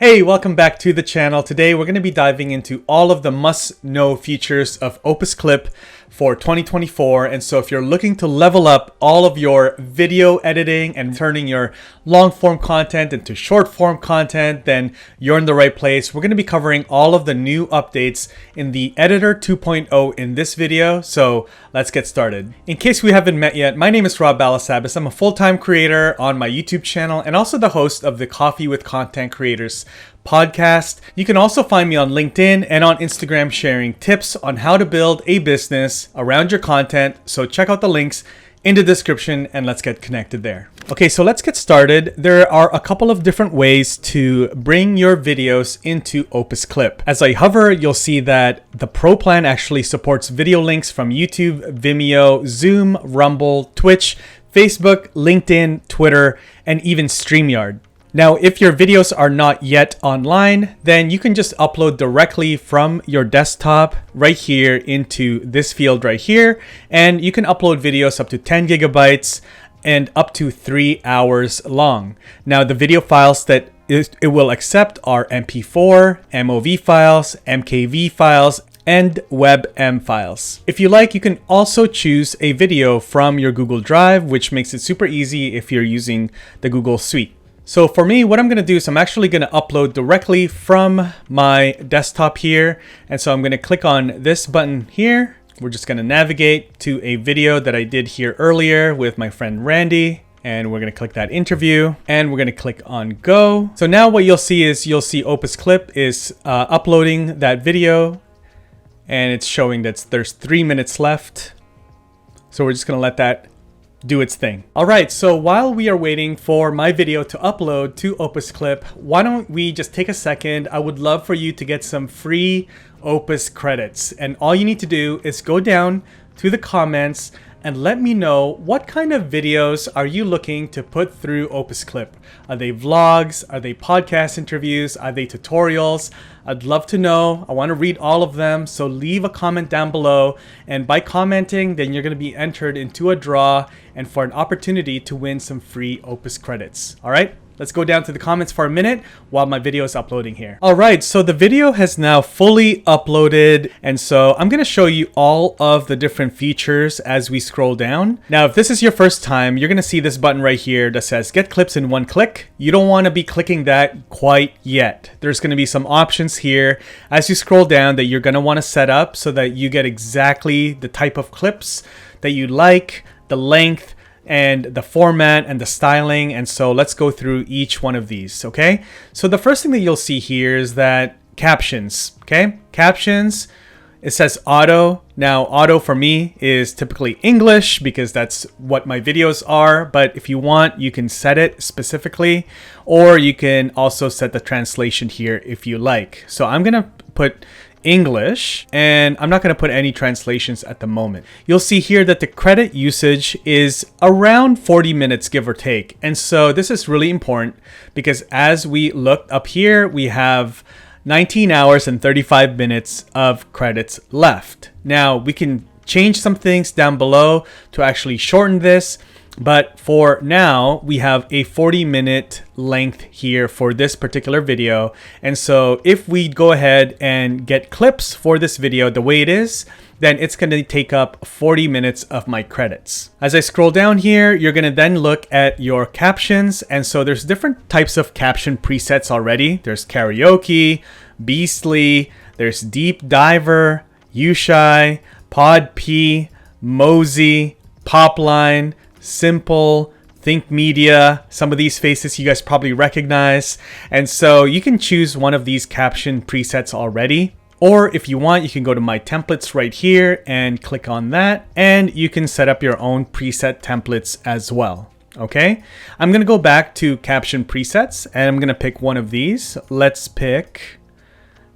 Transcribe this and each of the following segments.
Hey, welcome back to the channel. Today we're going to be diving into all of the must-know features of Opus Clip for 2024. And so if you're looking to level up all of your video editing and turning your long-form content into short-form content, then you're in the right place. We're going to be covering all of the new updates in the Editor 2.0 in this video. So let's get started. In case we haven't met yet, my name is Rob Balasabas. I'm a full-time creator on my YouTube channel and also the host of the Coffee with Content Creators podcast. You can also find me on LinkedIn and on Instagram sharing tips on how to build a business around your content. So check out the links in the description and let's get connected there. Okay, so let's get started. There are a couple of different ways to bring your videos into Opus Clip. As I hover, you'll see that the Pro plan actually supports video links from YouTube, Vimeo, Zoom, Rumble, Twitch, Facebook, LinkedIn, Twitter, and even StreamYard. Now, if your videos are not yet online, then you can just upload directly from your desktop right here into this field right here. And you can upload videos up to 10 gigabytes and up to 3 hours long. Now, the video files that it will accept are MP4, MOV files, MKV files, and WebM files. If you like, you can also choose a video from your Google Drive, which makes it super easy if you're using the Google Suite. So for me, what I'm going to do is I'm actually going to upload directly from my desktop here. And so I'm going to click on this button here. We're just going to navigate to a video that I did here earlier with my friend Randy. And we're going to click that interview and we're going to click on go. So now what you'll see is Opus Clip is uploading that video and it's showing that there's 3 minutes left. So we're just going to let that do its thing. All right, so while we are waiting for my video to upload to Opus Clip, why don't we just take a second? I would love for you to get some free Opus credits. And all you need to do is go down to the comments and let me know what kind of videos are you looking to put through Opus Clip. Are they vlogs? Are they podcast interviews? Are they tutorials? I'd love to know. I want to read all of them. So leave a comment down below. And by commenting, then you're going to be entered into a draw and for an opportunity to win some free Opus credits. All right? Let's go down to the comments for a minute while my video is uploading here. All right, so the video has now fully uploaded. And so I'm gonna show you all of the different features as we scroll down. Now, if this is your first time, you're gonna see this button right here that says get clips in one click. You don't wanna be clicking that quite yet. There's gonna be some options here as you scroll down that you're gonna wanna set up so that you get exactly the type of clips that you like, the length, and the format and the styling. And so let's go through each one of these, okay? So the first thing that you'll see here is that captions, okay? Captions, it says auto. Now, auto for me is typically English because that's what my videos are. But if you want, you can set it specifically, or you can also set the translation here if you like. So I'm gonna put English, and I'm not going to put any translations at the moment. You'll see here that the credit usage is around 40 minutes, give or take. And so this is really important because as we look up here, we have 19 hours and 35 minutes of credits left. Now we can change some things down below to actually shorten this. But for now, we have a 40-minute length here for this particular video. And so if we go ahead and get clips for this video the way it is, then it's going to take up 40 minutes of my credits. As I scroll down here, you're going to then look at your captions. And so there's different types of caption presets already. There's karaoke, beastly, there's deep diver, Ushai, pod P, Mosey, popline, simple, think media. Some of these faces you guys probably recognize. And so you can choose one of these caption presets already. Or if you want, you can go to my templates right here and click on that. And you can set up your own preset templates as well. Okay, I'm going to go back to caption presets and I'm going to pick one of these. Let's pick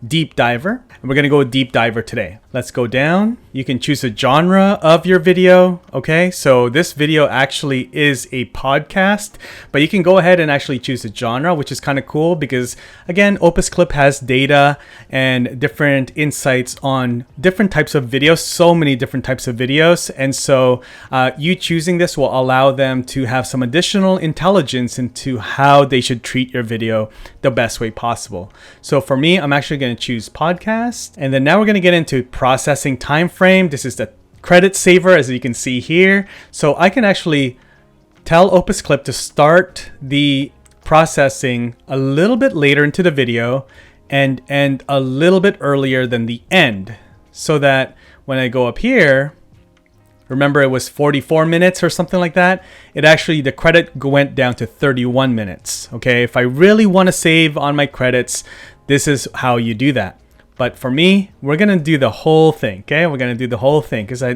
Deep Diver. And we're going to go with Deep Diver today. Let's go down. You can choose a genre of your video. Okay, so this video actually is a podcast, but you can go ahead and actually choose a genre, which is kind of cool because again, Opus Clip has data and different insights on different types of videos, so many different types of videos. And so you choosing this will allow them to have some additional intelligence into how they should treat your video the best way possible. So for me, I'm actually going to choose podcast. And then now we're going to get into processing time frame. This is the credit saver, as you can see here. So I can actually tell Opus Clip to start the processing a little bit later into the video and end a little bit earlier than the end, so that when I go up here, remember it was 44 minutes or something like that, it actually, the credit went down to 31 minutes. Okay, if I really want to save on my credits, this is how you do that. But for me, we're gonna do the whole thing. Okay, we're gonna do the whole thing because I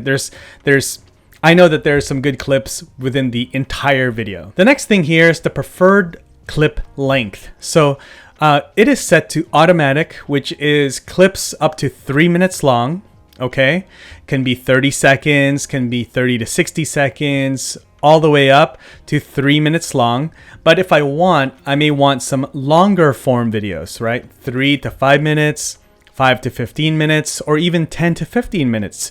know that there's some good clips within the entire video. The next thing here is the preferred clip length. So it is set to automatic, which is clips up to 3 minutes long. Okay, can be 30 seconds, can be 30 to 60 seconds, all the way up to 3 minutes long. But if I want, I may want some longer form videos, right? 3 to 5 minutes, 5 to 15 minutes, or even 10 to 15 minutes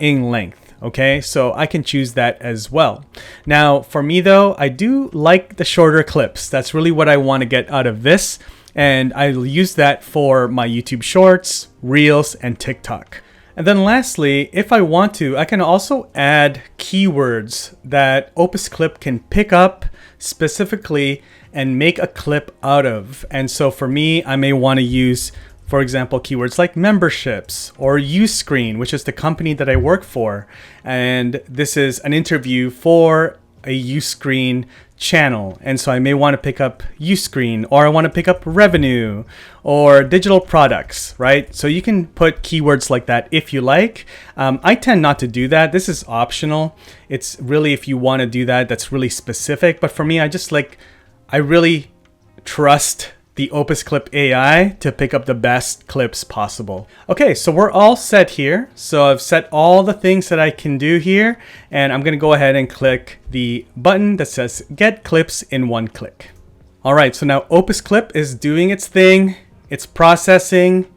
in length. Okay, so I can choose that as well. Now, for me though, I do like the shorter clips. That's really what I want to get out of this. And I'll use that for my YouTube Shorts, Reels, and TikTok. And then lastly, if I want to, I can also add keywords that Opus Clip can pick up specifically and make a clip out of. And so for me, I may want to use, for example, keywords like memberships or Uscreen, which is the company that I work for. And this is an interview for a Uscreen channel. And so I may want to pick up Uscreen, or I want to pick up revenue or digital products, right? So you can put keywords like that if you like. I tend not to do that. This is optional. It's really, if you want to do that, that's really specific. But for me, I really trust the Opus Clip AI to pick up the best clips possible. Okay, so we're all set here. So I've set all the things that I can do here, and I'm gonna go ahead and click the button that says Get Clips in One Click. All right, so now Opus Clip is doing its thing. It's processing.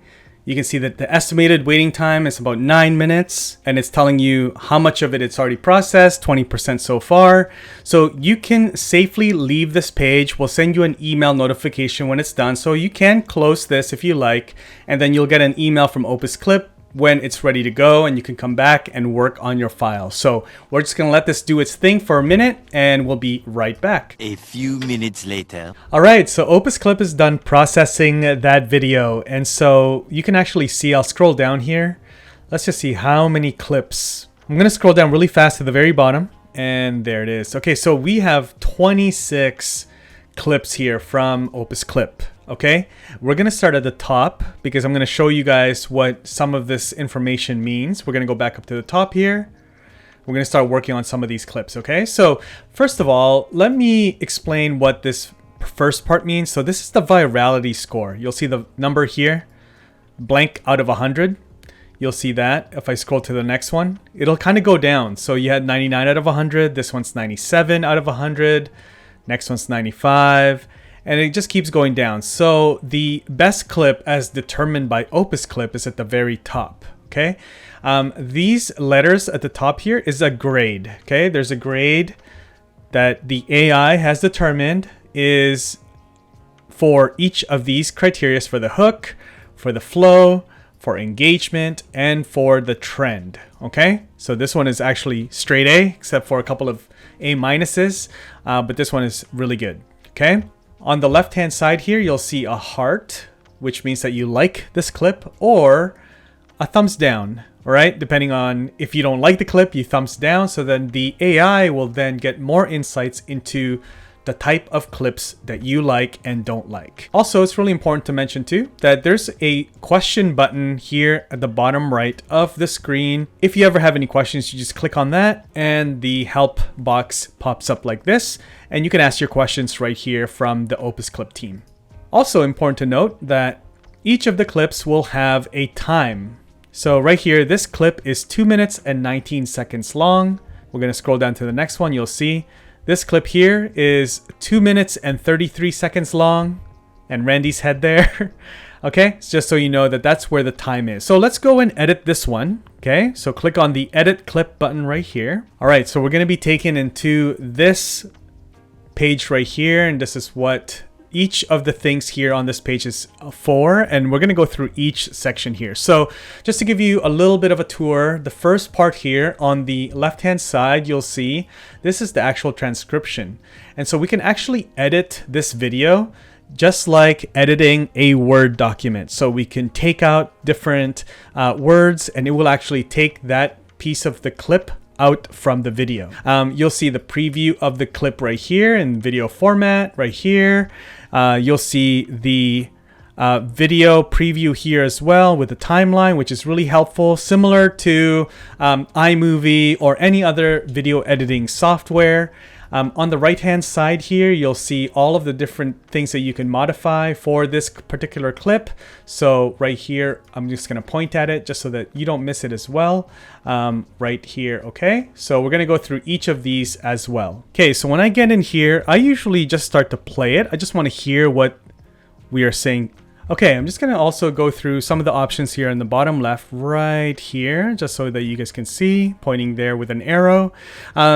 You can see that the estimated waiting time is about 9 minutes, and it's telling you how much of it's already processed, 20% so far. So you can safely leave this page. We'll send you an email notification when it's done. So you can close this if you like, and then you'll get an email from Opus Clip when it's ready to go, and you can come back and work on your file. So we're just gonna let this do its thing for a minute, and we'll be right back. A few minutes later. All right, so Opus Clip is done processing that video. And so you can actually see, I'll scroll down here. Let's just see how many clips. I'm gonna scroll down really fast to the very bottom, and there it is. Okay, so we have 26 clips here from Opus Clip. Okay, we're gonna start at the top because I'm gonna show you guys what some of this information means. We're gonna go back up to the top here. We're gonna start working on some of these clips. Okay, so first of all, let me explain what this first part means. So this is the virality score. You'll see the number here, blank out of 100. You'll see that if I scroll to the next one, it'll kind of go down. So you had 99 out of 100. This one's 97 out of 100. Next one's 95. And it just keeps going down. So the best clip as determined by Opus Clip is at the very top, okay? These letters at the top here is a grade, okay? There's a grade that the AI has determined is for each of these criteria, for the hook, for the flow, for engagement, and for the trend, okay? So this one is actually straight A, except for a couple of A minuses, but this one is really good, okay? On the left-hand side here, you'll see a heart, which means that you like this clip, or a thumbs down, all right? Depending on if you don't like the clip, you thumbs down. So then the AI will then get more insights into the type of clips that you like and don't like. Also, it's really important to mention too that there's a question button here at the bottom right of the screen. If you ever have any questions, you just click on that and the help box pops up like this, and you can ask your questions right here from the Opus Clip team. Also important to note that each of the clips will have a time So right here, this clip is 2 minutes and 19 seconds long. We're going to scroll down to the next one. You'll see this clip here is 2 minutes and 33 seconds long, and Randy's head there. Okay, it's just so you know that that's where the time is. So let's go and edit this one. Okay, so click on the edit clip button right here. All right, so we're going to be taken into this page right here, and this is what each of the things here on this page is for, and we're going to go through each section here. So just to give you a little bit of a tour, the first part here on the left hand side, you'll see this is the actual transcription, and so we can actually edit this video just like editing a Word document. So we can take out different words, and it will actually take that piece of the clip out from the video. You'll see the preview of the clip right here in video format right here. You'll see the video preview here as well with the timeline, which is really helpful, similar to iMovie or any other video editing software. On the right hand side here, you'll see all of the different things that you can modify for this particular clip. So right here, I'm just going to point at it just so that you don't miss it as well. Right here. Okay, so we're going to go through each of these as well. Okay, so when I get in here, I usually just start to play it. I just want to hear what we are saying. Okay, I'm just going to also go through some of the options here in the bottom left right here, just so that you guys can see, pointing there with an arrow.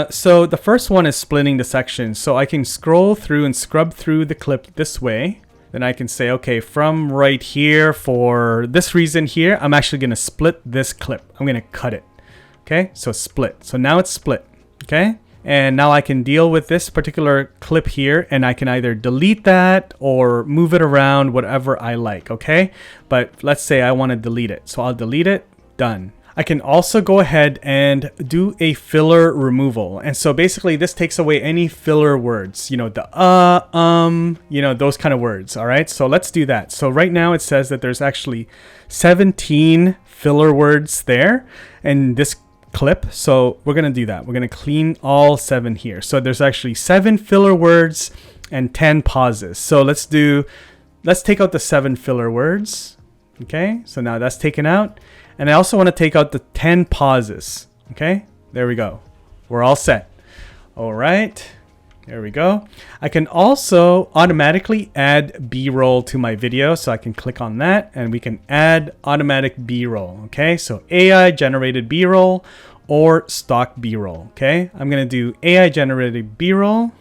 So the first one is splitting the sections. So I can scroll through and scrub through the clip this way. Then I can say, okay, from right here, for this reason here, I'm actually going to split this clip. I'm going to cut it. Okay, so split. So now it's split. Okay. And now I can deal with this particular clip here, and I can either delete that or move it around, whatever I like, okay? But let's say I want to delete it. So I'll delete it, done. I can also go ahead and do a filler removal. And so basically this takes away any filler words, you know, the you know, those kind of words, all right? So let's do that. So right now it says that there's actually 17 filler words there, and this clip. So we're going to do that. We're going to clean all 7 here. So there's actually 7 filler words and 10 pauses. So let's take out the 7 filler words. Okay. So now that's taken out. And I also want to take out the 10 pauses. Okay. There we go. We're all set. All right. There we go. I can also automatically add B-roll to my video. So I can click on that and we can add automatic B-roll. Okay, so AI generated B-roll or stock B-roll. Okay, I'm going to do AI generated B-roll.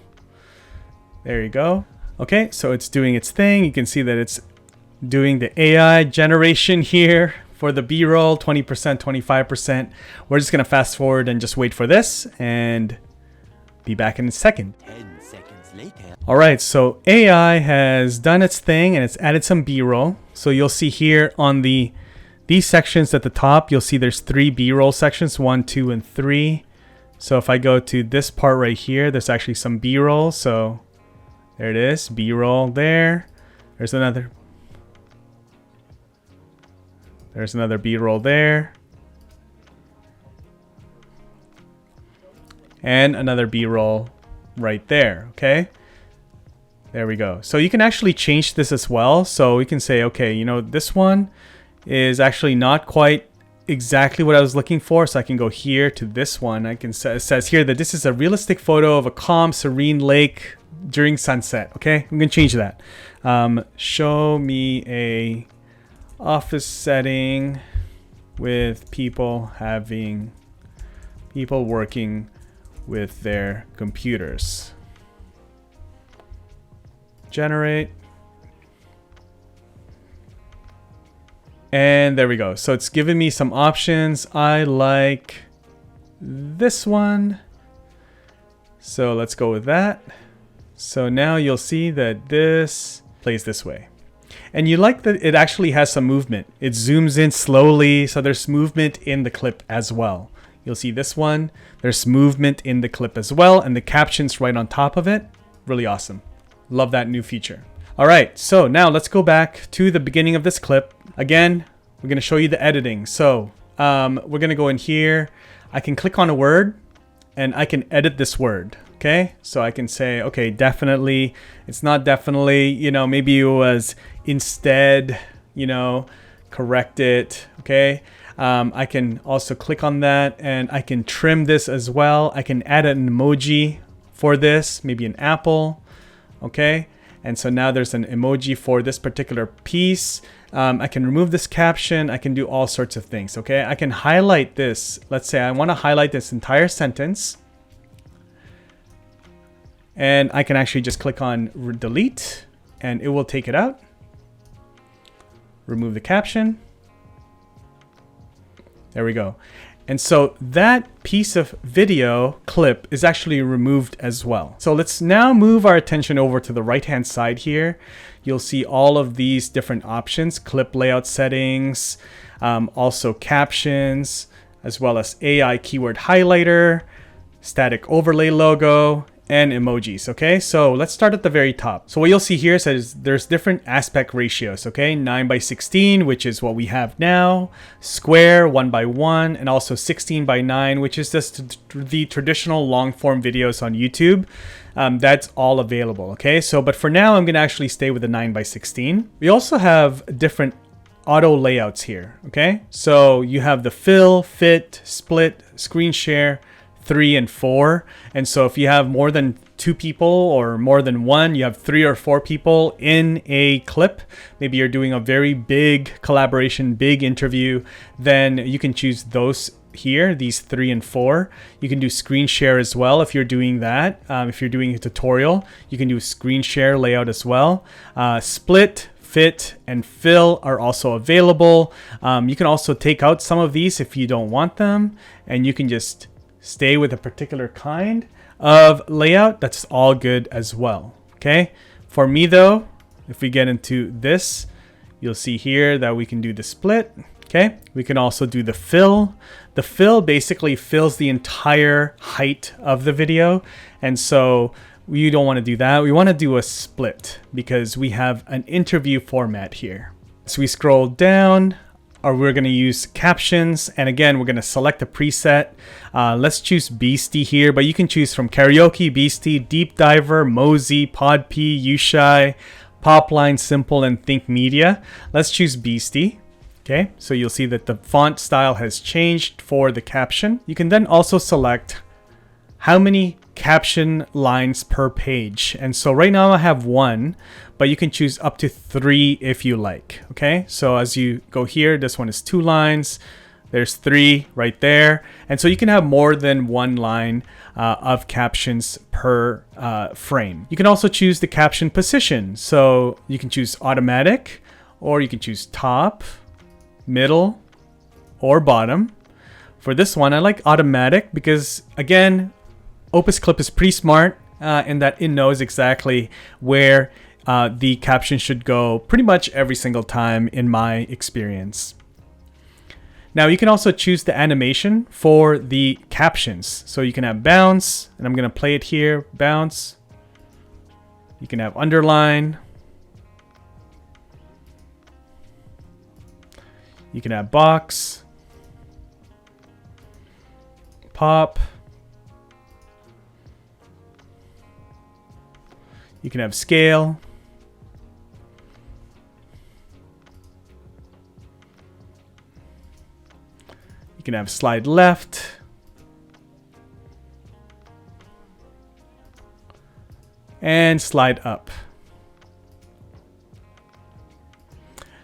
There you go. Okay, so it's doing its thing. You can see that it's doing the AI generation here for the B-roll, 20%, 25%. We're just going to fast forward and just wait for this and be back in a second. 10 seconds later. All right, so AI has done its thing and it's added some B-roll. So you'll see here on these sections at the top, you'll see there's 3 B-roll sections, 1, 2, and 3. So if I go to this part right here, there's actually some B-roll. So there it is, B-roll there. There's another B-roll there. And another B-roll right there. Okay, there we go. So you can actually change this as well. So we can say, okay, you know, this one is actually not quite exactly what I was looking for. So I can go here to this one. I can say, it says here that this is a realistic photo of a calm, serene lake during sunset. Okay, I'm gonna change that. Show me a office setting with people working with their computers. Generate. And there we go. So it's giving me some options. I like this one. So let's go with that. So now you'll see that this plays this way. And you like that it actually has some movement. It zooms in slowly. So there's movement in the clip as well. You'll see this one. There's movement in the clip as well, and the captions right on top of it. Really awesome. Love that new feature. All right, so now let's go back to the beginning of this clip. Again, we're going to show you the editing. So we're going to go in here. I can click on a word, and I can edit this word. Okay, so I can say, okay, definitely. It's not definitely. You know, maybe it was instead. You know, correct it. Okay. I can also click on that and I can trim this as well. I can add an emoji for this, maybe an apple. Okay, and so now there's an emoji for this particular piece. I can remove this caption. I can do all sorts of things. Okay, I can highlight this. Let's say I want to highlight this entire sentence, and I can actually just click on delete and it will take it out. Remove the caption. There we go. And so that piece of video clip is actually removed as well. So let's now move our attention over to the right-hand side here. You'll see all of these different options: clip layout settings, also captions, as well as AI keyword highlighter, static overlay logo, and emojis. Okay, so let's start at the very top. So what you'll see here says there's different aspect ratios. Okay, 9:16, which is what we have now, square 1:1, and also 16:9, which is just the traditional long form videos on YouTube. That's all available. Okay, so but for now I'm gonna actually stay with the 9:16. We also have different auto layouts here. Okay, so you have the fill, fit, split, screen share, 3 and 4. And so if you have more than 2 people or more than one, you have 3 or 4 people in a clip, maybe you're doing a very big collaboration, big interview, then you can choose those here, these 3 and 4. You can do screen share as well if you're doing that. If you're doing a tutorial, you can do screen share layout as well. Split, fit, and fill are also available. You can also take out some of these if you don't want them, and you can just stay with a particular kind of layout. That's all good as well. Okay, for me though, if we get into this, you'll see here that we can do the split. Okay, we can also do the fill. The fill basically fills the entire height of the video, and so we don't want to do that. We want to do a split because we have an interview format here. So we scroll down, or we're going to use captions, and again we're going to select a preset. Let's choose Beastie here, but you can choose from Karaoke, Beastie, Deep Diver, Mosey, Podp, Ushai, Popline, Simple, and Think Media. Let's choose Beastie. Okay, so you'll see that the font style has changed for the caption. You can then also select how many caption lines per page, and so right now I have 1, but you can choose up to 3 if you like. Okay, so as you go here, this one is 2 lines, there's 3 right there, and so you can have more than 1 line of captions per frame. You can also choose the caption position, so you can choose automatic, or you can choose top, middle, or bottom. For this one I like automatic because again, Opus Clip is pretty smart in that it knows exactly where the caption should go pretty much every single time in my experience. Now you can also choose the animation for the captions. So you can have bounce, and I'm going to play it here, bounce. You can have underline. You can have box, pop. You can have scale. You can have slide left. And slide up.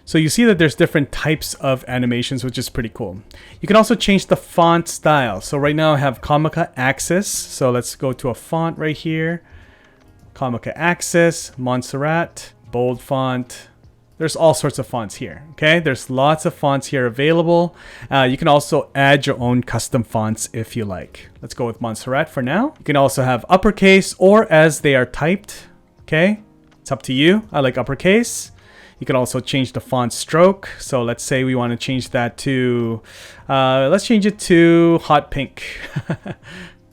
So you see that there's different types of animations, which is pretty cool. You can also change the font style. So right now I have Comica Access. So let's go to a font right here. Comica Access, Montserrat, bold font. There's all sorts of fonts here. Okay, there's lots of fonts here available. You can also add your own custom fonts if you like. Let's go with Montserrat for now. You can also have uppercase or as they are typed. Okay, it's up to you. I like uppercase. You can also change the font stroke. So let's say we want to change that to, let's change it to hot pink.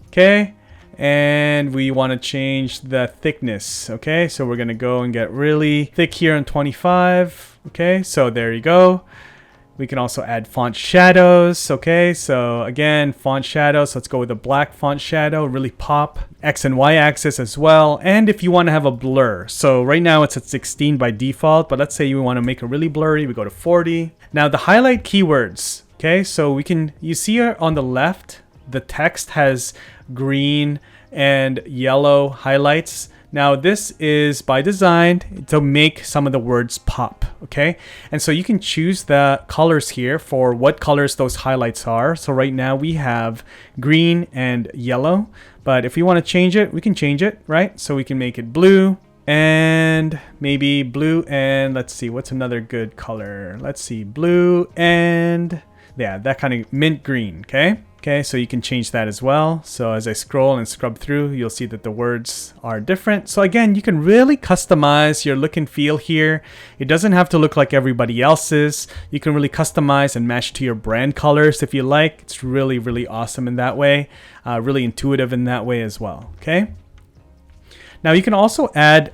Okay. And we want to change the thickness. Okay, so we're going to go and get really thick here on 25. Okay, so there you go. We can also add font shadows. Okay, so again, font shadows. Let's go with a black font shadow, really pop. X and Y axis as well. And if you want to have a blur. So right now it's at 16 by default, but let's say you want to make it really blurry. We go to 40. Now the highlight keywords. Okay, so you see here on the left, the text has green and yellow highlights. Now this is by design to make some of the words pop, okay? And so you can choose the colors here for what colors those highlights are. So right now we have green and yellow, but if we want to change it, we can change it, right? So we can make it blue and maybe blue and let's see, what's another good color? Let's see, blue and yeah, that kind of mint green, okay? Okay, so you can change that as well. So as I scroll and scrub through, you'll see that the words are different. So again, you can really customize your look and feel here. It doesn't have to look like everybody else's. You can really customize and match to your brand colors if you like. It's really, really awesome in that way. Really intuitive in that way as well, okay? Now you can also add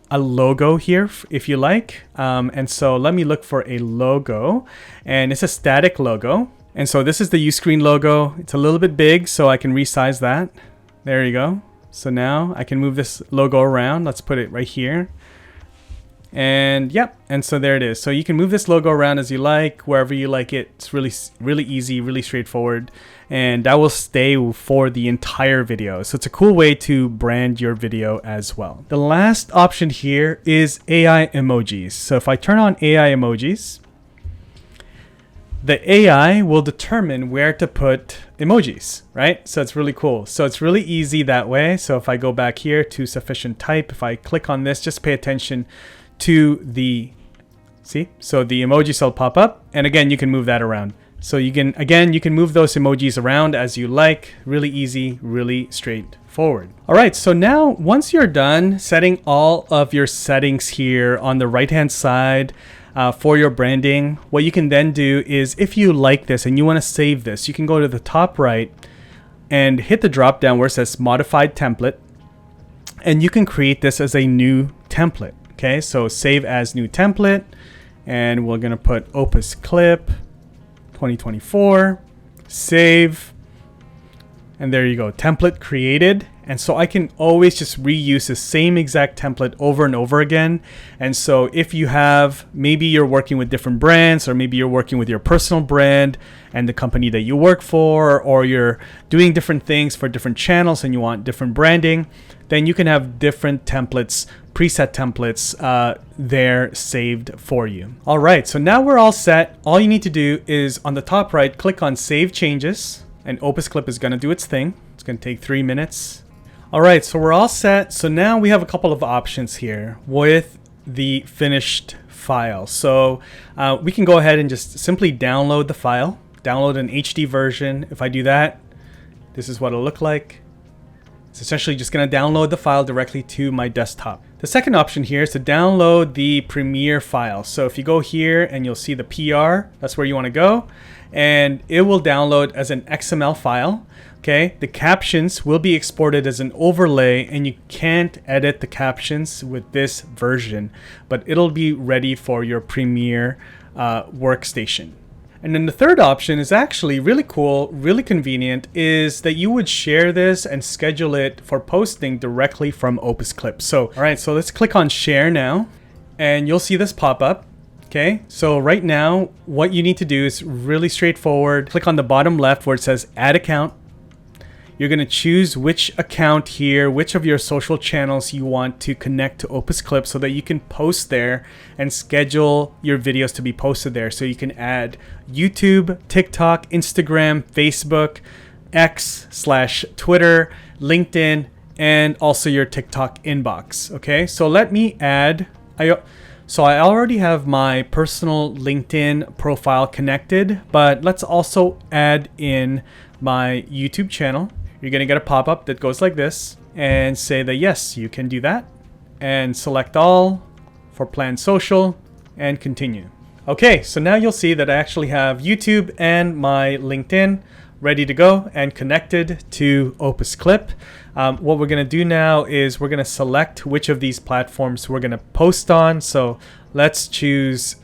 a logo here if you like. And so let me look for a logo, and it's a static logo. And so this is the Uscreen logo. It's a little bit big, so I can resize that. There you go. So now I can move this logo around. Let's put it right here. And yep, and so there it is. So you can move this logo around as you like, wherever you like it. It's really, really easy, really straightforward. And that will stay for the entire video. So it's a cool way to brand your video as well. The last option here is AI emojis. So if I turn on AI emojis, the AI will determine where to put emojis, right? So it's really cool. So it's really easy that way. So if I go back here to sufficient type, if I click on this, just pay attention to the, see? So the emojis will pop up, and again, you can move that around. So you can move those emojis around as you like. Really easy, really straightforward. All right, so now once you're done setting all of your settings here on the right-hand side, for your branding, what you can then do is, if you like this and you want to save this, you can go to the top right and hit the drop down where it says modified template, and you can create this as a new template. Okay, so save as new template, and we're gonna put Opus clip 2024, save, and there you go, template created. And so I can always just reuse the same exact template over and over again. And so if you have, maybe you're working with different brands, or maybe you're working with your personal brand and the company that you work for, or you're doing different things for different channels and you want different branding, then you can have different templates, preset templates there saved for you. All right, so now we're all set. All you need to do is on the top right, click on Save Changes, and Opus Clip is gonna do its thing. It's gonna take 3 minutes. All right, so we're all set. So now we have a couple of options here with the finished file. So we can go ahead and just simply download the file, download an HD version. If I do that, this is what it'll look like. It's essentially just gonna download the file directly to my desktop. The second option here is to download the Premiere file. So if you go here and you'll see the PR, that's where you wanna go. And it will download as an XML file. Okay, the captions will be exported as an overlay, and you can't edit the captions with this version, but it'll be ready for your Premiere workstation. And then the third option is actually really cool, really convenient, is that you would share this and schedule it for posting directly from Opus Clip. So, all right, so let's click on share now, and you'll see this pop up. Okay, so right now, what you need to do is really straightforward. Click on the bottom left where it says add account. You're going to choose which account here, which of your social channels you want to connect to Opus Clip so that you can post there and schedule your videos to be posted there. So you can add YouTube, TikTok, Instagram, Facebook, X/Twitter, LinkedIn, and also your TikTok inbox. Okay, so let me add, so I already have my personal LinkedIn profile connected, but let's also add in my YouTube channel. You're gonna get a pop-up that goes like this and say that yes, you can do that, and select all for planned social and continue. Okay, so now you'll see that I actually have YouTube and my LinkedIn ready to go and connected to Opus Clip. What we're gonna do now is we're gonna select which of these platforms we're gonna post on. So let's choose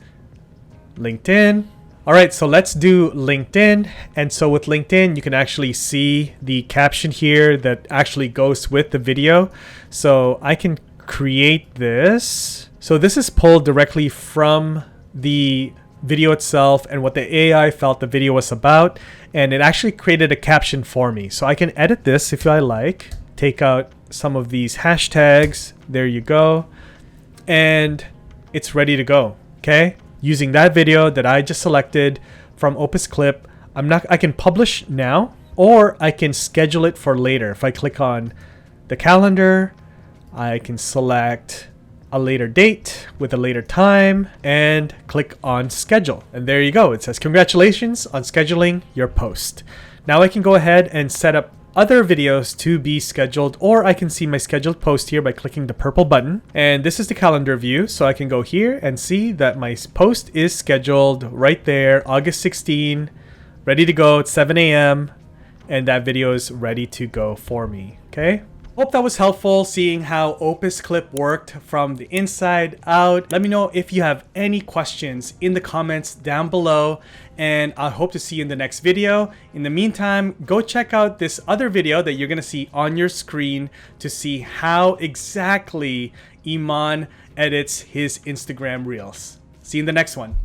LinkedIn. All right, so let's do LinkedIn. And so with LinkedIn, you can actually see the caption here that actually goes with the video. So I can create this. So this is pulled directly from the video itself and what the AI felt the video was about, and it actually created a caption for me. So I can edit this if I like, take out some of these hashtags, there you go, and it's ready to go. Okay, using that video that I just selected from Opus Clip, I can publish now, or I can schedule it for later. If I click on the calendar, I can select a later date with a later time and click on schedule. And there you go. It says, congratulations on scheduling your post. Now I can go ahead and set up other videos to be scheduled, or I can see my scheduled post here by clicking the purple button. And this is the calendar view. So I can go here and see that my post is scheduled right there, August 16, ready to go. It's 7 a.m. and that video is ready to go for me. Okay. Hope that was helpful, seeing how Opus Clip worked from the inside out. Let me know if you have any questions in the comments down below, and I hope to see you in the next video. In the meantime, go check out this other video that you're gonna see on your screen to see how exactly Iman edits his Instagram Reels. See you in the next one.